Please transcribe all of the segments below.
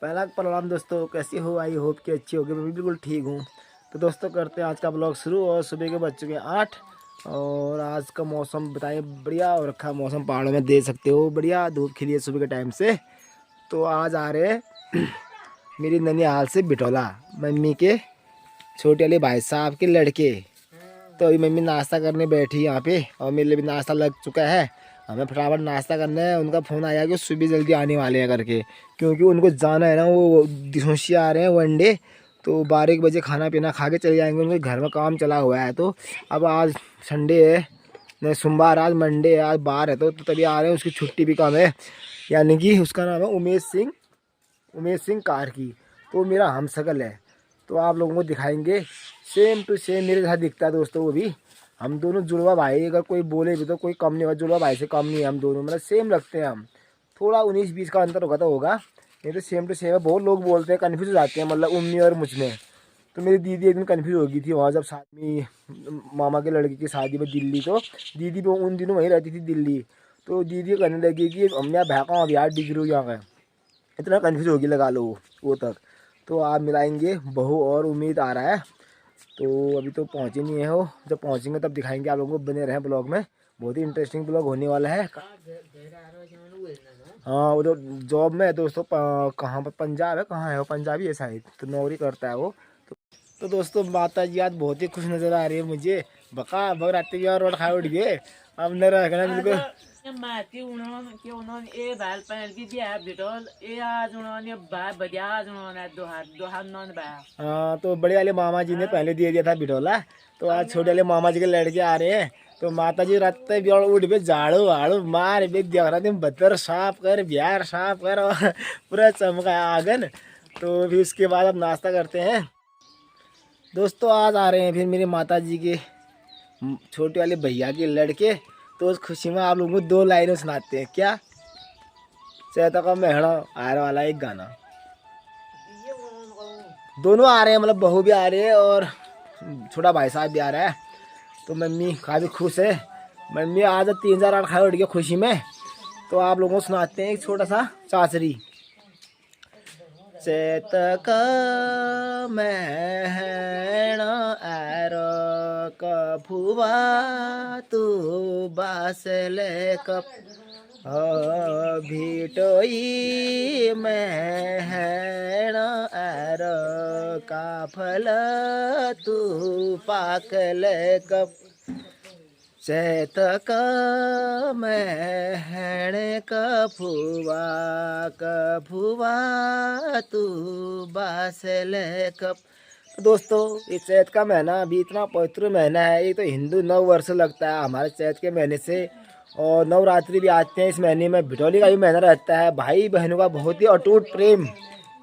पहला प्रणाम दोस्तों, कैसी हो? आई होप कि अच्छी होगी। मैं भी बिल्कुल ठीक हूँ। तो दोस्तों करते हैं आज का ब्लॉग शुरू। और सुबह के बज चुके हैं 8। और आज का मौसम बताइए, बढ़िया हो रखा मौसम। पहाड़ों में देख सकते हो बढ़िया धूप खिली है सुबह के टाइम से। तो आज आ रहे हैं मेरी ननिहाल से बिटौला, मम्मी के छोटे वाले भाई साहब के लड़के। तो अभी मम्मी नाश्ता करने बैठी यहाँ पे और मेरे लिए भी नाश्ता लग चुका है। हमें फटाफट नाश्ता करना है। उनका फ़ोन आया कि सुबह जल्दी आने वाले हैं करके, क्योंकि उनको जाना है ना, वो दिसोशिया आ रहे हैं वनडे। तो 12 बजे खाना पीना खा के चले जाएंगे। उनके घर में काम चला हुआ है। तो अब आज संडे है, नहीं सोमवार, आज मंडे है, आज बाहर है। तो तभी आ रहे हैं। उसकी छुट्टी भी कम है। यानी कि उसका नाम है उमेश सिंह कारकी। तो मेरा हमशक्ल है। तो आप लोगों को दिखाएंगे। सेम टू सेम मेरे जैसा दिखता है दोस्तों वो भी। हम दोनों जुड़वा भाई, अगर कोई बोले भी तो कोई कम नहीं होगा। जुड़वा भाई से कम नहीं है हम दोनों, मतलब सेम लगते हैं हम। थोड़ा 19-20 का अंतर होगा तो होगा, नहीं तो सेम टू सेम है। बहुत लोग बोलते हैं, कन्फ्यूज हो जाते हैं, मतलब उम्मी और मुझ में। तो मेरी दीदी एक दिन कन्फ्यूज हो गई थी वहाँ, जब शादी मामा के लड़के की शादी में दिल्ली। तो दीदी भी उन दिनों वहीं रहती थी दिल्ली। तो दीदी कहने लगी कि हम यहाँ भैका यार डिग्री यहाँ का। इतना कन्फ्यूज होगी लगा लो वो तक। तो आप मिलाएंगे बहू और उम्मीद आ रहा है। तो अभी तो पहुँचे नहीं है हो, जब पहुँचेंगे तब दिखाएंगे आप लोगों को। बने रहें ब्लॉग में, बहुत ही इंटरेस्टिंग ब्लॉग होने वाला है। हाँ, वो तो जॉब में है दोस्तों। कहाँ पर पंजाब है, कहाँ है वो, पंजाबी है शायद। तो नौकरी करता है वो। तो दोस्तों माता जी आज बहुत ही खुश नज़र आ रही है मुझे। बका बराती की और रोड खा उठ गए। अब न रखना बिल्कुल। माती उन्होंने ए बाल पहन की दिया बिटोल ए आज उन्होंने बाल बढ़िया आज उन्होंने दो हाथ नॉन बाया। हाँ, तो बड़े वाले मामा जी ने पहले दे दिया था बिटोला। तो आज छोटे वाले मामा जी के लड़के आ रहे हैं। तो माता जी रात भी और उठ पे झाड़ू वाड़ू मार भी देख रहा थे, बदर साफ कर, बिहार साफ कर और पूरा चमका आंगन। तो फिर उसके बाद अब नाश्ता करते हैं दोस्तों। आज आ रहे हैं फिर मेरे माता जी के छोटे वाले भैया के लड़के। तो उस खुशी में आप लोगों को 2 लाइनें सुनाते हैं। क्या? चैता का मेहड़ा आने वाला एक गाना। दोनों आ रहे हैं, मतलब बहू भी आ रही है और छोटा भाई साहब भी आ रहा है। तो मम्मी काफ़ी खुश है। मम्मी आज 3,008 खाए उठ गया खुशी में। तो आप लोगों को सुनाते हैं एक छोटा सा चाचरी। चैत का मेहड़ा आरो कफुआ तू बासले कप भिटोई मेहड़ा आर काफल तू पाकल कप। चैत का मेहणे कफुआ तू बासल कप। दोस्तों ये चैत का महीना अभी इतना पवित्र महीना है। ये तो हिंदू नव वर्ष लगता है हमारे चैत के महीने से। और नवरात्रि भी आते हैं इस महीने में। भिटौली का भी महीना रहता है। भाई बहनों का बहुत ही अटूट प्रेम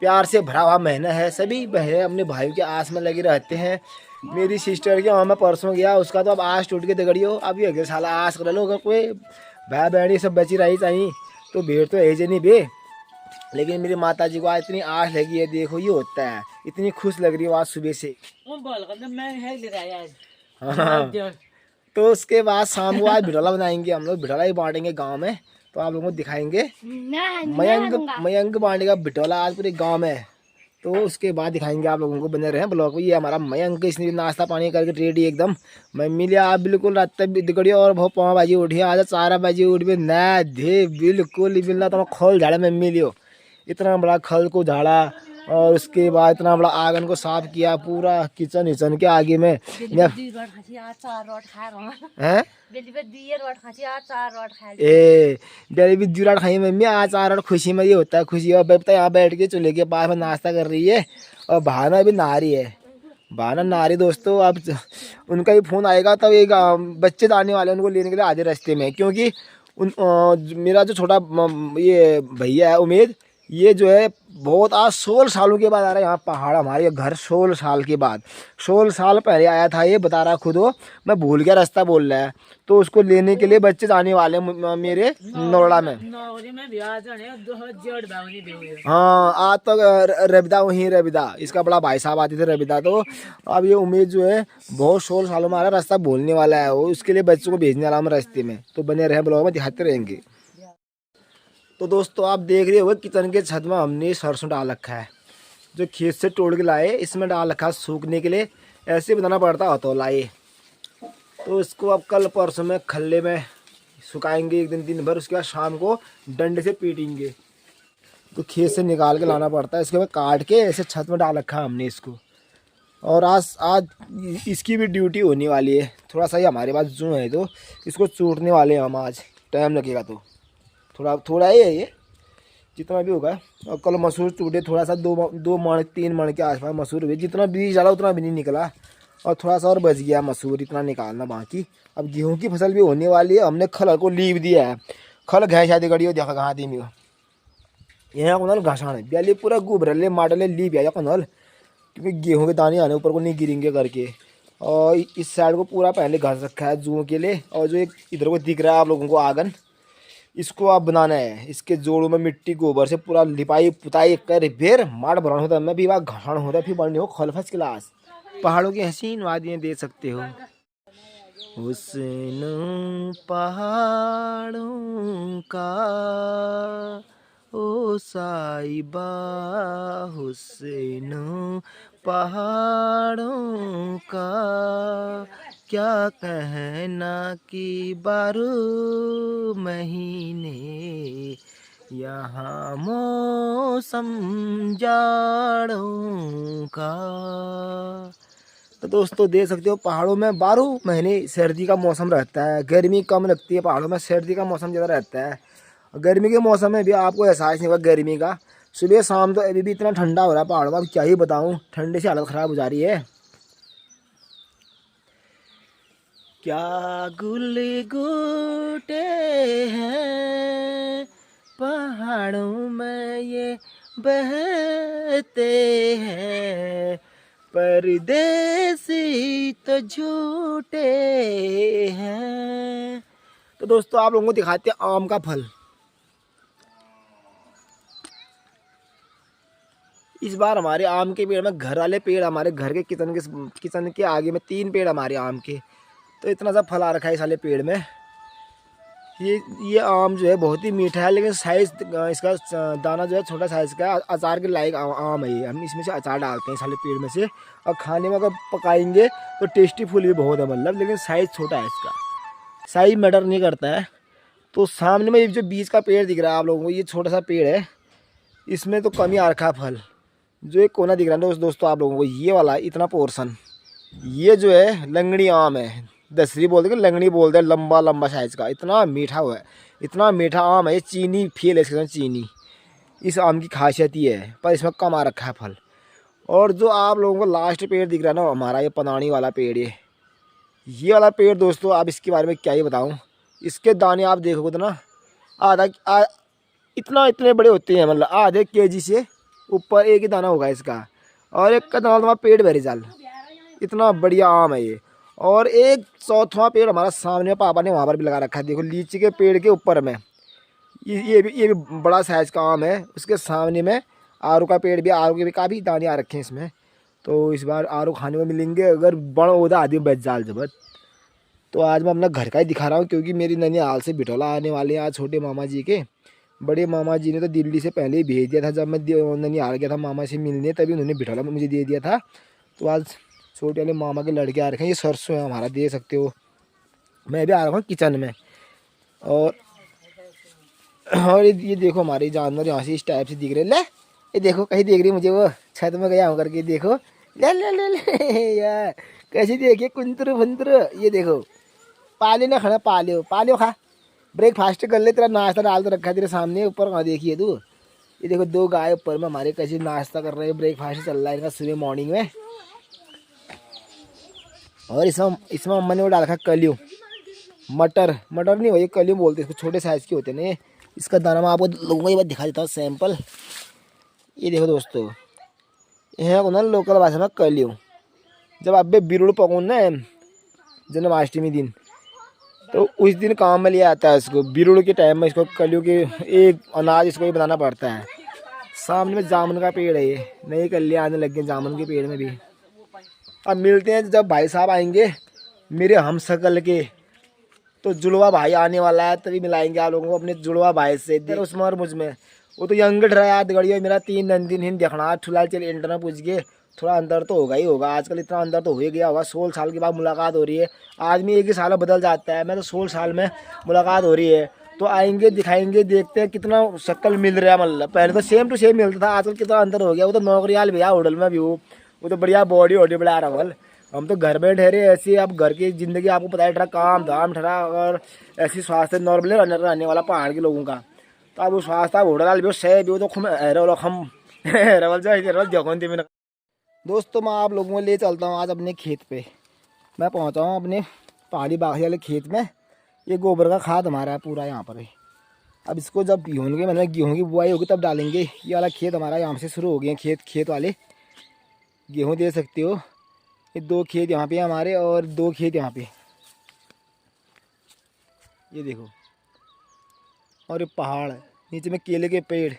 प्यार से भरा हुआ महीना है। सभी बहनें अपने भाई के आस में लगे रहते हैं। मेरी सिस्टर के वहाँ मैं परसों गया, उसका तो अब आस टूट के दगड़ियो। अब ये अगले साल आस कर लो, अगर कोई भाई बहनी सब बची रही चाहिए तो भीड़ तो ऐसे नहीं बे। लेकिन मेरी माता जी को आज इतनी आस लगी है, देखो ये होता है। इतनी खुश लग रही है आज सुबह से। हाँ, तो उसके बाद शाम को आज भिटौला बनाएंगे हम लोग। भिटौला ही बांटेंगे गाँव में। तो आप लोगों को दिखाएंगे। मयंक बांटेगा भिटौला आज पूरे गाँव में। तो उसके बाद दिखाएंगे आप लोगों को। बने रहे ब्लॉग में। ये हमारा मयंक, इसने नाश्ता पानी करके रेडी एकदम। मम्मी लिया आप बिल्कुल रात तक दिखड़ी और बहुत 5 बजे उठी। आज 4 बजे उठ भी ना दे बिल्कुल मिलना। तो खल झाड़ा मम्मी लियो, इतना बड़ा खल को झाड़ा। और उसके बाद इतना बड़ा आंगन को साफ किया, पूरा किचन हिचन के आगे में। हैं ए बेरी भी जुराट खाई मम्मी आज 4 खुशी में। ये होता है खुशी। और बेटा यहाँ बैठ के चूल्हे के पास में नाश्ता कर रही है। और भाना भी नहा रही है। भाना नहा रही दोस्तों। अब उनका ही फोन आएगा तब एक बच्चे आने वाले हैं उनको लेने के लिए आधे रास्ते में। क्योंकि मेरा जो छोटा ये भैया है उमेद, ये जो है बहुत आज 16 सालों के बाद आ रहा है यहाँ पहाड़ हमारे घर। 16 साल के बाद, 16 साल पहले आया था ये, बता रहा खुद वो। मैं भूल गया रास्ता बोल रहा है। तो उसको लेने के लिए बच्चे आने वाले मेरे नोड़ा में। हाँ, आज तो रविदा वहीं रविदा, इसका बड़ा भाई साहब आते थे रविदा। तो अब ये उमेद जो है बहुत 16 सालों में आ रहा, रास्ता बोलने वाला है वो। उसके लिए बच्चों को भेजने वाला हम रास्ते में। तो बने रहे ब्लॉग में, दिखाते रहेंगे। तो दोस्तों आप देख रहे होंगे किचन के छत में हमने सरसों डाल रखा है, जो खेत से तोड़ के लाए इसमें डाल रखा है सूखने के लिए। ऐसे बनाना पड़ता है तो लाए। तो इसको अब कल परसों में खल्ले में सुखाएंगे एक दिन भर, उसके बाद शाम को डंडे से पीटेंगे। तो खेत से निकाल के लाना पड़ता है, इसके बाद काट के ऐसे छत में डाल रखा है हमने इसको। और आज इसकी भी ड्यूटी होने वाली है। थोड़ा सा ही हमारे पास जो है तो इसको चूटने वाले हैं हम आज, टाइम लगेगा तो थोड़ा ही है ये, जितना भी होगा। और कल मसूर चूटे थोड़ा सा, 2 मण 3 मण के आसपास मसूर हुए। जितना बीज डाला उतना भी नहीं निकला, और थोड़ा सा और बच गया मसूर, इतना निकालना बाकी। अब गेहूं की फसल भी होने वाली है। हमने खल को लीव दिया है, खल घाय शादी गड़ी हो देखा कहाँ दी में यहाँ कोनल घासान है ब्याली पूरा गुबरले माडले लीव आया कोनल, क्योंकि गेहूं के दाने आने ऊपर को नहीं गिरेंगे करके। और इस साइड को पूरा पहले घास रखा है जूं के लिए। और जो एक इधर को दिख रहा है आप लोगों को आंगन, इसको आप बनाना है। इसके जोड़ों में मिट्टी गोबर से पूरा लिपाई पुताई कर फिर माड़ भरण होता है। मैं भी वहाँ घाण होता है, फिर बनने हो खल फर्स्ट क्लास। पहाड़ों की हसीन वादियाँ देख सकते हो। हुस्न पहाड़ों का ओ साहिबा, हुस्न पहाड़ों का क्या कहना कि 12 महीने यहाँ मौसम जाड़ों का। तो दोस्तों देख सकते हो पहाड़ों में 12 महीने सर्दी का मौसम रहता है। गर्मी कम लगती है पहाड़ों में, सर्दी का मौसम ज़्यादा रहता है। गर्मी के मौसम में भी आपको एहसास नहीं होगा गर्मी का। सुबह शाम तो अभी भी इतना ठंडा हो रहा है पहाड़ों में, अब क्या ही बताऊं, ठंडे से हालत ख़राब हो जा रही है। क्या गुल गोटे हैं पहाड़ों में ये बहते हैं, परदेसी तो झूठे हैं। तो दोस्तों आप लोगों को दिखाते हैं आम का फल। इस बार हमारे आम के पेड़ में, घर वाले पेड़ हमारे घर के किचन के आगे में 3 पेड़ हमारे आम के, तो इतना सा फल आ रखा है इस वाले पेड़ में। ये आम जो है बहुत ही मीठा है, लेकिन साइज इसका दाना जो है छोटा साइज का, अचार के लायक आम है ये। हम इसमें से अचार डालते हैं इस वाले पेड़ में से, और खाने में अगर पकाएंगे तो टेस्टी फुल भी बहुत है मतलब, लेकिन साइज़ छोटा है इसका, साइज मैटर नहीं करता है। तो सामने में जो बीज का पेड़ दिख रहा है आप लोगों को, ये छोटा सा पेड़ है, इसमें तो कम ही आ रखा है फल। जो एक कोना दिख रहा है दोस्तों आप लोगों को, ये वाला इतना पोर्शन, ये जो है लंगड़ी आम है, दसरी बोलते हैं, लंगड़ी बोलते हैं, लंबा लंबा साइज़ का। इतना मीठा हुआ है, इतना मीठा आम है, चीनी फेल है इसके, चीनी इस आम की खासियत ही है, पर इसमें कम आ रखा है फल। और जो आप लोगों को लास्ट पेड़ दिख रहा है ना हमारा, ये पनानी वाला पेड़, ये वाला पेड़ दोस्तों, आप इसके बारे में क्या ही बताऊं। इसके दाने आप देखोगे तो ना इतने बड़े होते हैं, मतलब आधे केजी से ऊपर एक ही दाना होगा इसका, और एक का दाना तुम्हारा पेट भरे जाल। इतना बढ़िया आम है ये। और एक चौथा पेड़ हमारा सामने पापा ने वहाँ पर भी लगा रखा है, देखो लीची के पेड़ के ऊपर में, ये भी बड़ा साइज़ का आम है। उसके सामने में आरू का पेड़ भी, आरू के भी काफ़ी दाने आ रखे हैं इसमें। तो इस बार आरू खाने को मिलेंगे, अगर बड़ ओदा आदमी बच जाल जबत। तो आज मैं अपना घर का ही दिखा रहा हूँ, क्योंकि मेरी ननिहाल से बिठौला आने वाले हैं आज छोटे मामा जी के। बड़े मामा जी ने तो दिल्ली से पहले ही भेज दिया था, जब मैं ननिहाल गया था मामा से मिलने, तभी उन्होंने बिठौला मुझे दे दिया था। तो आज छोटे वाले मामा के लड़के आ रखे हैं। ये सरसों है हमारा, देख सकते हो। मैं भी आ रहा हूँ किचन में, और ये देखो हमारे जानवर यहाँ से इस टाइप से दिख रहे। ले ये देखो कहीं देख रही मुझे, वो छत में गया हूँ करके, देखो ले ले ले ले यार कैसे देखिए कुंतर फंतर। ये देखो पाले ना खाना, पाले खा, ब्रेकफास्ट कर ले, तेरा नाश्ता डाल तो रखा है तेरे सामने ऊपर, वहाँ देखिए तू। ये देखो 2 गाय ऊपर में हमारे कैसे नाश्ता कर रहे हैं, ब्रेकफास्ट चल रहा है इनका सुबह मॉर्निंग में। और इसमें अम्मा ने वो डाल रखा कलियो, मटर नहीं वही कलियो बोलते हैं इसको, छोटे साइज़ के होते हैं ना। इसका दाना मैं आपको लोगों को ये बात दिखा देता हूँ सैंपल। ये देखो दोस्तों, यहाँ को ना लोकल भाषा में कलियो। जब आप बिरुड़ पकौन ना जन्माष्टमी दिन, तो उस दिन काम में लिया आता है इसको। बिरुड़ के टाइम में इसको कलियो के एक अनाज इसको ही बनाना पड़ता है। सामने में जामुन का पेड़ है, ये नई कलियाँ आने लग गए जामुन के पेड़ में भी। अब मिलते हैं जब भाई साहब आएंगे मेरे हम शकल के, तो जुड़वा भाई आने वाला है, तभी मिलाएंगे आप लोगों को अपने जुड़वा भाई से। उसमें और मुझ में वो तो यंग रहा याद गड़ियो मेरा 3 दिन हिंद देखना ठुला चल इंटर में पूछ गए। थोड़ा अंदर तो होगा ही होगा, आजकल इतना अंदर तो हो ही गया होगा। 16 साल के बाद मुलाकात हो रही है, आदमी एक ही साल में बदल जाता है। मैं तो 16 साल में मुलाकात हो रही है, तो आएंगे दिखाएंगे, देखते हैं कितना शक्ल मिल रहा है। मतलब पहले तो सेम टू सेम मिलता था, आजकल कितना अंतर हो गया। वो तो नौकरियाल भैया होटल में भी वो तो बढ़िया बॉडी वॉडी बढ़ा रहा है। हम तो घर में ठहरे ऐसे। अब घर की ज़िंदगी आपको पता है, ठहरा काम धाम ठहरा और ऐसी स्वास्थ्य नॉर्मली रहने वाला पहाड़ के लोगों का। तो अब वो स्वास्थ्य होटल भी सह भी तो खुम हम रवल जो जगह थी मैंने। दोस्तों मैं आप लोगों को ले चलता हूँ आज अपने खेत पे। मैं पहुँचा हूँ अपने पहाड़ी बागी वाले खेत में। ये गोबर का खाद हमारा है पूरा यहाँ पर है। अब इसको जब होंगे मतलब गेहूँ की बुआई होगी तब डालेंगे। ये वाला खेत हमारा यहाँ से शुरू हो गए हैं। खेत वाले गेहूँ दे सकते हो। ये 2 खेत यहाँ पे हमारे और 2 खेत यहाँ पे, ये देखो। और ये पहाड़ है, नीचे में केले के पेड़।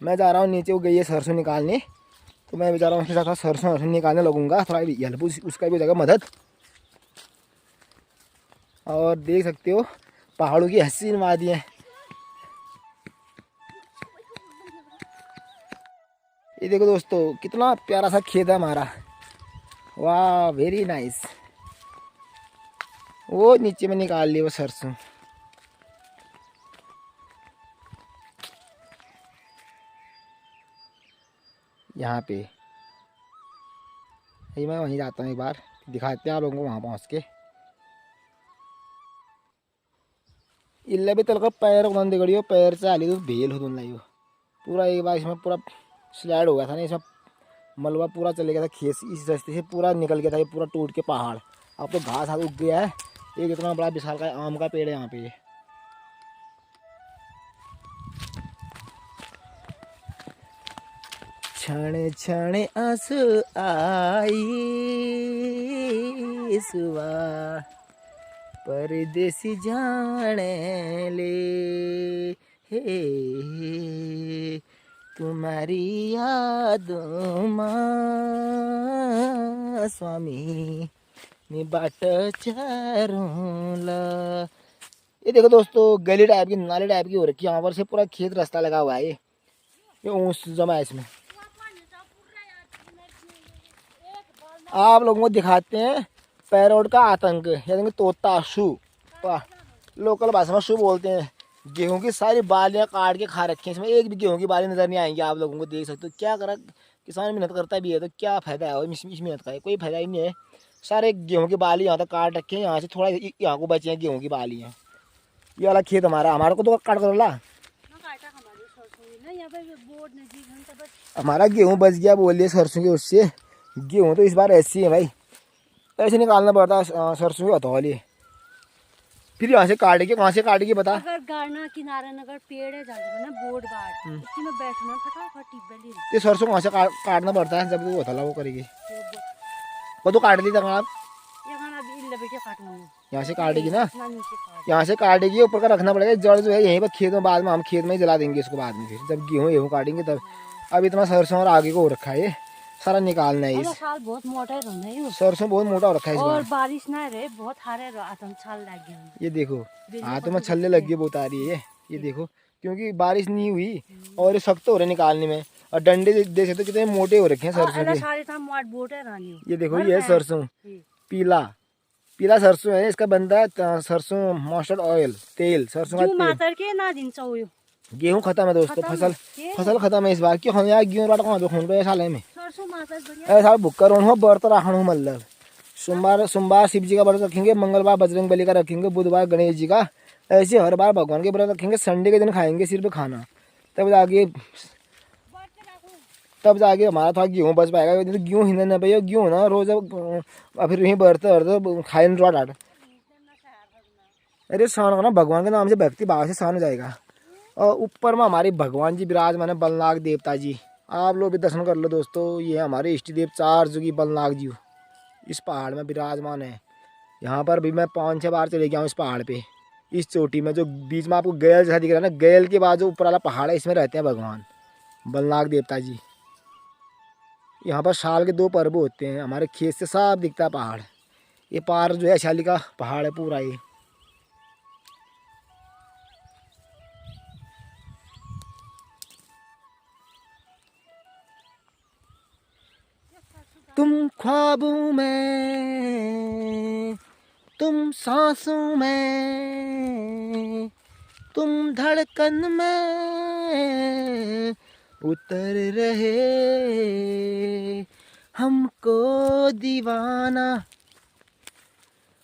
मैं जा रहा हूँ नीचे, वो गई है सरसों निकालने, तो मैं भी जा रहा हूँ उसके साथ सरसों निकालने लगूंगा। थोड़ा हेल्प उसका भी हो जाएगा मदद। और देख सकते हो पहाड़ों की हसीन वादियाँ। ये देखो दोस्तों कितना प्यारा सा खेत है हमारा। वाह वेरी नाइस। वो नीचे में निकाल ली वो सरसों। यहाँ पे मैं वहीं जाता हूँ, एक बार दिखाते हैं आप लोगों को वहाँ पहुँच के। इल्ले भी तलका पैर उड़ान दिगड़ियो, पैर से आली तो भेल हो लाइयो पूरा। एक बार इसमें पूरा स्लाइड हो गया था ना, इसमें मलबा पूरा चले गया था खेत, इस रास्ते से पूरा निकल गया था ये पूरा टूट के पहाड़। अब तो घास हाथ उग गया है। एक इतना बड़ा विशाल का आम का पेड़ है यहाँ पे। क्षण क्षण आंसू आई सुवा परदेसी जाने ले, हे तुम्हारी यादों मां स्वामी ने बाट चारूला। ये देखो दोस्तों गली टाइप की, नाले टाइप की हो रखी है। यहाँ पर से पूरा खेत रास्ता लगा हुआ है। ये ऊँच जमा है इसमें। आप लोगों को दिखाते हैं पैरोट का आतंक, यानी तोता शू, लोकल भाषा में शू बोलते हैं। गेहूं की सारी बालियां काट के खा रखी हैं। इसमें एक भी गेहूं की बाली नजर नहीं आएंगी आप लोगों को। देख सकते हो क्या करा किसान, मेहनत करता भी है तो क्या फायदा है इस मेहनत का? कोई फायदा ही नहीं है। सारे गेहूं की बाली यहाँ तक काट रखे हैं, यहाँ से थोड़ा यहाँ को बचे हैं गेहूं की बालियाँ। ये वाला खेत हमारा को तो काट कर ला। हमारा गेहूं बच गया बोलिए सरसों के उससे। गेहूँ तो इस बार ऐसी है भाई, ऐसे निकालना पड़ता है सरसों के हथौले। फिर यहाँ से काटेगी, वहाँ से काटेगी बता। अगर गाना किनारे नगर पेड़ है जाके ना बोर्ड बार इसी में बैठना फटाफट टिब्बे ये सरसों वहाँ से काटना पड़ता है, जब वो हथौला वो करेगी। वो तो काट दी था आप यहाँ से काटेगी ना, यहाँ से काटेगी ऊपर का रखना पड़ेगा। जड़ जो है यहीं पर खेत में, बाद में हम खेत में ही जला देंगे इसको बाद में। फिर जब गेहूँ काटेंगे तब। अब इतना सरसों और आगे को हो रखा है, सारा निकालना है। इस साल बहुत मोटा है, सरसों बहुत मोटा हो रखा है इस बार। और बारिश ना रहे बहुत हारे छाल लग गया। ये देखो हाथों में छल्ले लग गए, बहुत आ रही है ये देखो, क्योंकि बारिश नहीं हुई और ये सख्त हो रहे निकालने में। और डंडे देख सकते कितने मोटे हो रखे हैं सरसों के। ये देखो ये है सरसों, पीला पीला सरसों है। इसका बनता है सरसों मस्टर्ड ऑयल, तेल, सरसों का तेल। गेहूं खत्म है दोस्तों, फसल खत्म है इस बार। क्यों हम यार गेहूं राट कहाँ पे खून पे साल में ऐसा भुक्का रोन हो व्रत रखा हूँ। मतलब सोमवार शिव जी का व्रत रखेंगे, मंगलवार बजरंग बली का रखेंगे, बुधवार गणेश जी का। ऐसे हर बार भगवान के व्रत रखेंगे। संडे के दिन खाएंगे सिर्फ खाना, तब जाके हमारा थोड़ा गेहूँ बच पाएगा। गेहूँ हिंदे न पाइए, गेहूँ ना रोज फिर यहीं बढ़ते खाए डाट। अरे शान करना भगवान के नाम से, भक्ति भाव से शान हो जाएगा। और ऊपर में हमारे भगवान जी विराजमान है, बलनाग देवता जी। आप लोग भी दर्शन कर लो दोस्तों। ये हमारे इष्ट देव 4 जुगी बलनाग जी इस पहाड़ में विराजमान है। यहाँ पर भी मैं 5-6 बार चले गया हूँ इस पहाड़ पे। इस चोटी में जो बीच में आपको गैल जैसा दिख रहा है ना, गैल के बाद जो ऊपर वाला पहाड़ है, इसमें रहते हैं भगवान बलनाग देवता जी। यहाँ पर साल के 2 पर्व होते हैं। हमारे खेत से साफ दिखता है पहाड़। ये पार जो है शाली का पहाड़ है पूरा। ये तुम ख्वाबों में, तुम सांसों में, तुम धड़कन में उतर रहे, हमको दीवाना,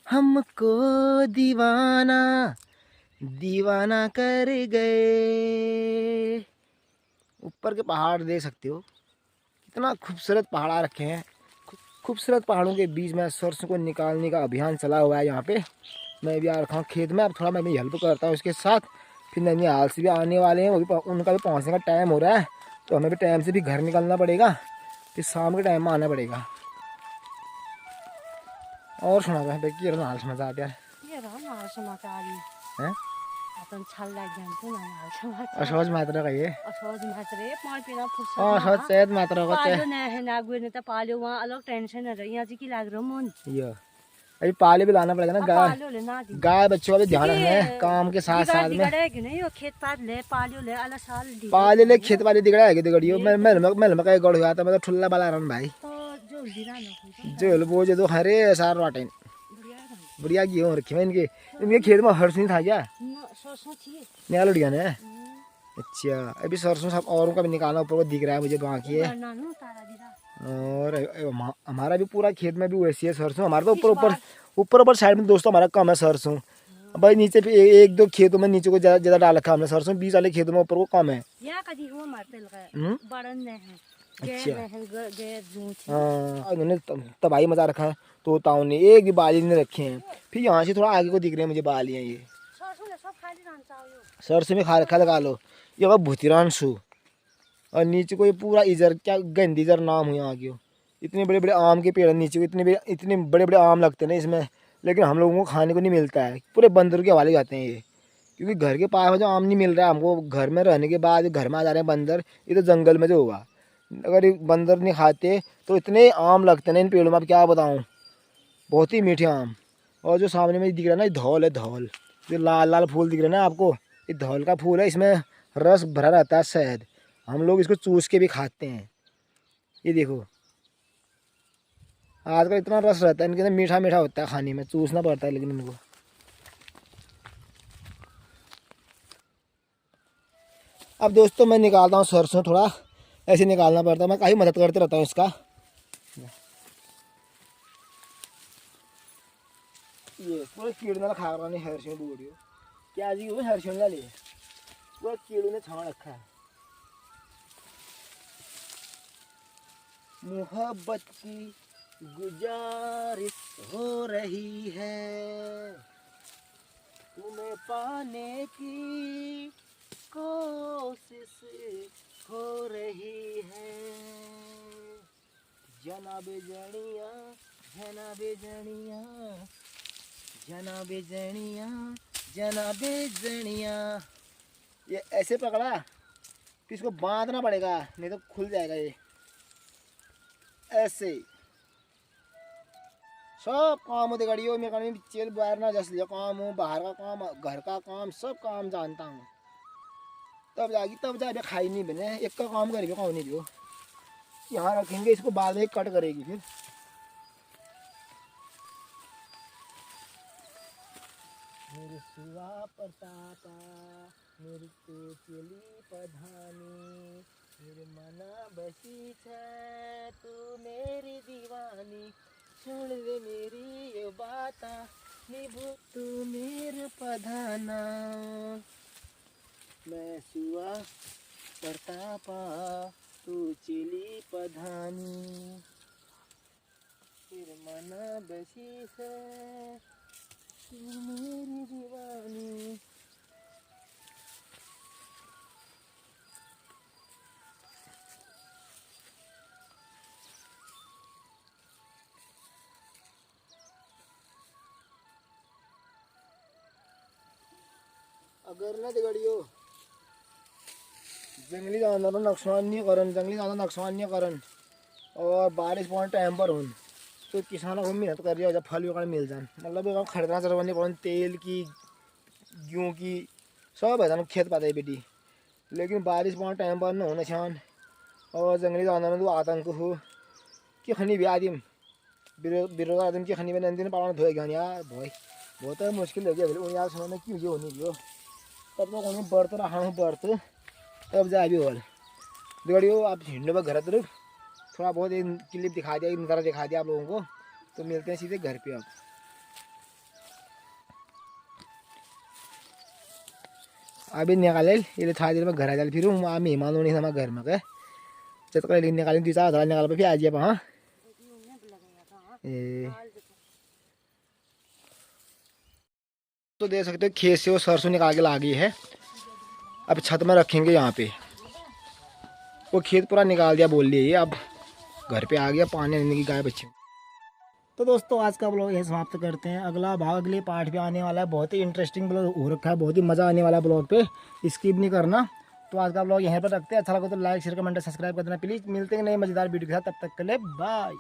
हमको दीवाना, दीवाना कर गए। ऊपर के पहाड़ देख सकते हो, कितना खूबसूरत पहाड़ आ रखे हैं। खूबसूरत पहाड़ों के बीच में सरसों को निकालने का अभियान चला हुआ है यहाँ पे। मैं भी आ रखा हूँ खेत में, अब थोड़ा मैं भी हेल्प करता हूँ उसके साथ। फिर ननिहाल से भी आने वाले हैं, वो भी उनका भी पहुँचने का टाइम हो रहा है, तो हमें भी टाइम से भी घर निकलना पड़ेगा, फिर शाम के टाइम में आना पड़ेगा। और सुना भाई बेकी हाल समाचार यार ये रहा हाल समाचार हैं अपन छल लग गया तो ना हाल समाचार असहज मात्रा का ये असहज मात्रे पानी पीना फुर्सद असहज सेहत मात्रा का पालो ना है ना गुए ने त पालो वहां अलग टेंशन है यहाँ जी की लाग रहा मन ये अभी पाले भी लाना पड़ेगा ना गाय। पालो ले ना दी गाय बच्चों का भी ध्यान रखना है काम के साथ साथ में। बिगड़ेगी नहीं वो खेत पात ले पालो ले अलग साल दी पाले ले खेत वाले दिगड़ा है दिगड़ियो मैं का गड़ हुआ था, मैं तो ठुल्ला वाला रन भाई तो जो दिना ना जो वो जो तो हरे सार वाटेन बढ़िया गेहूं रखी है इनके इनके खेत में हर्ष नहीं था क्या सरसों थी नया लड़िया ने। अच्छा अभी सरसों सब औरों का भी निकालना ऊपर को दिख रहा है मुझे बाकी है। और हमारा भी पूरा खेत में भी वैसी है सरसों। हमारा तो ऊपर साइड में दोस्तों हमारा कम है सरसों। भाई नीचे पे एक दो खेतों में नीचे को ज्यादा डाल रखा हमने सरसों, 20 वाले खेतों में ऊपर को कम है। अच्छा हाँ उन्होंने तबाही मचा रखा है तोताओं ने, एक भी बाली नहीं रखे हैं। फिर यहाँ से थोड़ा आगे को दिख रहे हैं मुझे बालियाँ, ये सरसों में खा रखा लगा लो। ये होगा भूतिरांशु और नीचे को ये पूरा इजर क्या गंदी इजर नाम हुआ यहाँ की। इतने बड़े बड़े आम के पेड़ नीचे को इतने बड़े बड़े आम लगते हैं ना इसमें, लेकिन हम लोगों को खाने को नहीं मिलता है, पूरे बंदर के हवाले जाते हैं ये। क्योंकि घर के पास में जो आम नहीं मिल रहा है हमको, घर में रहने के बाद घर में आ जा रहे हैं बंदर, ये तो जंगल में जो होगा। अगर ये बंदर नहीं खाते तो इतने आम लगते हैं ना इन पेड़ों में, अब क्या बताऊँ, बहुत ही मीठे आम। और जो सामने में दिख रहा है ना ये धौल है, धौल जो लाल लाल फूल दिख रहा है ना आपको, ये धौल का फूल है, इसमें रस भरा रहता है शहद, हम लोग इसको चूस के भी खाते हैं। ये देखो आजकल इतना रस रहता है इनके अंदर, मीठा मीठा होता है, खाने में चूसना पड़ता है लेकिन इनको। अब दोस्तों मैं निकालता हूँ सरसों, थोड़ा ऐसे निकालना पड़ता है, मैं काफ़ी मदद करते रहता हूँ इसका। ये पूरा कीड़े खा रहा नहीं हर्षण बूढ़ी क्या जी वो हर्षण ला ले पूरा कीड़ों ने छाड़ रखा है। मोहब्बत की गुजारिश हो रही है, तुम्हें पाने की कोशिश हो रही है। जनाबे जनिया जनाबे जनिया जनाबे जनिया जनाबे जनिया। ये ऐसे पकड़ा कि इसको बांधना पड़ेगा नहीं तो खुल जाएगा ये। ऐसे सब काम होते गाड़ियों में करने चेल बाहर ना जैसे काम हो, बाहर का काम, घर का काम, सब काम जानता हूँ। तब जाएगी तब जाए खाई नहीं बने, एक का काम करेगी कौन नहीं भी यहाँ रखेंगे इसको, बाद में कट करेगी फिर। मेरे सुआ प्रतापा मेरे तो चली पधानी, मेरे मना बसी है तू मेरी दीवानी, सुन ले मेरी ये बात निभू तू मेरे पधाना। मैं सुआ प्रतापा तू चली पधानी, फिर मना बसी है तू मेरी दीवानी। अगर ना दिगड़ियो जंगली जानवर नुकसान नहीं करन, जंगली जानवर नुकसान नहीं करन और बारिश पहुँच टाइम पर हो तो किसानों को मेहनत कर रही है, जब फल वगैरह मिल जाए, मतलब खरीदना चलवानी पड़े तेल की गेहूँ की सब है खेत पाते बेटी। लेकिन बारिश पहुँच टाइम पर न होने छान और जंगली जानवर तो आतंक हो की खनी भी आदिम बिरो आदम की खनी में नंदी ने पावन धोए गया यार भाई बहुत मुश्किल हो गया उन यार सुनो क्यों ये होनी जो तब तो कोनी बर्त रहा हूँ बर्त तब जा भी और देखियो आप हिंडो में घर तरफ थोड़ा बहुत क्लिप दिखा दिया नज़ारा दिखा दिया आप लोगों को। तो मिलते हैं सीधे घर पे अब। अभी निकाले ये थोड़ा देर में घर आ जाए फिर वहाँ मेहमान होने हमारे घर में गए जब तक निकालें 2-4 निकाल पे फिर आ जाए वहाँ। तो देख सकते हो खेत से वो सरसों निकाल के ला गई है। अब छत में रखेंगे यहाँ पे। वो खेत पूरा निकाल दिया बोल लिए अब घर पे आ गया पानी लेने की गाय बच्चे। तो दोस्तों आज का ब्लॉग यही समाप्त करते हैं। अगला भाग अगले पार्ट पे आने वाला है। बहुत ही इंटरेस्टिंग ब्लॉग हो रखा है, बहुत ही मज़ा आने वाला है ब्लॉग पे, स्किप नहीं करना। तो आज का ब्लॉग यहीं पर रखते हैं। अच्छा लगा तो लाइक शेयर कमेंट सब्सक्राइब कर देना प्लीज़। मिलते हैं नए मज़ेदार वीडियो के साथ, तब तक के लिए बाय।